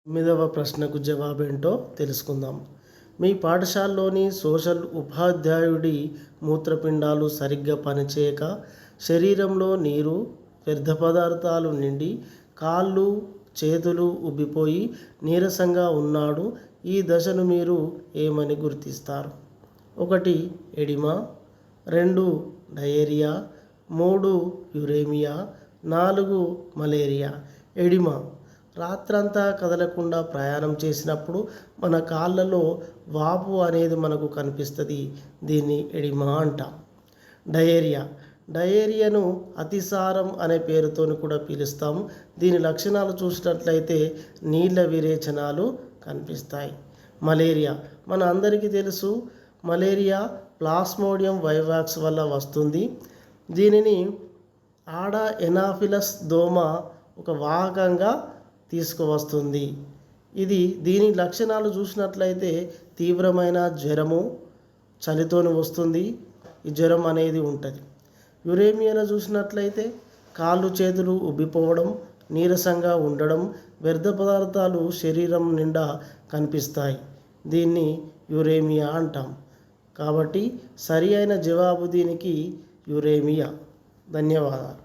9వ ప్రశ్నకు జవాబేంటో తెలుసుకుందాం. మీ పాఠశాలలోని సోషల్ ఉపాధ్యాయుడి మూత్రపిండాలు సరిగ్గా పనిచేయక శరీరంలో నీరు, వ్యర్థ పదార్థాలు నిండి కాళ్ళు, చేతులు ఉబ్బిపోయి నీరసంగా ఉన్నాడు. ఈ దశను మీరు ఏమని గుర్తిస్తారు? 1. Oedema, 2. Diarrhoea, 3. Uraemia, 4. Malaria. Oedema రాత్రంతా కదలకుండా ప్రయాణం చేసినప్పుడు మన కాళ్ళలో వాపు అనేది మనకు కనిపిస్తుంది. దీన్ని ఎడిమా అంటాం. డయేరియాను అతిసారం అనే పేరుతో కూడా పిలుస్తాము. దీని లక్షణాలు చూసినట్లయితే నీళ్ళ విరేచనాలు కనిపిస్తాయి. మలేరియా మన అందరికీ తెలుసు. మలేరియా ప్లాస్మోడియం వైవాక్స్ వల్ల వస్తుంది. దీనిని ఆడ ఎనాఫిలస్ దోమ ఒక వాహకంగా తీసుకువస్తుంది. దీని లక్షణాలు చూసినట్లయితే తీవ్రమైన జ్వరము, చలితోని వస్తుంది. ఈ జ్వరం అనేది ఉంటుంది. యురేమియాను చూసినట్లయితే కాళ్ళు, చేతులు ఉబ్బిపోవడం, నీరసంగా ఉండడం, వ్యర్థ పదార్థాలు శరీరం నిండా కనిపిస్తాయి. దీన్ని యురేమియా అంటాం. కాబట్టి సరి అయిన జవాబు దీనికి యురేమియా. ధన్యవాదాలు.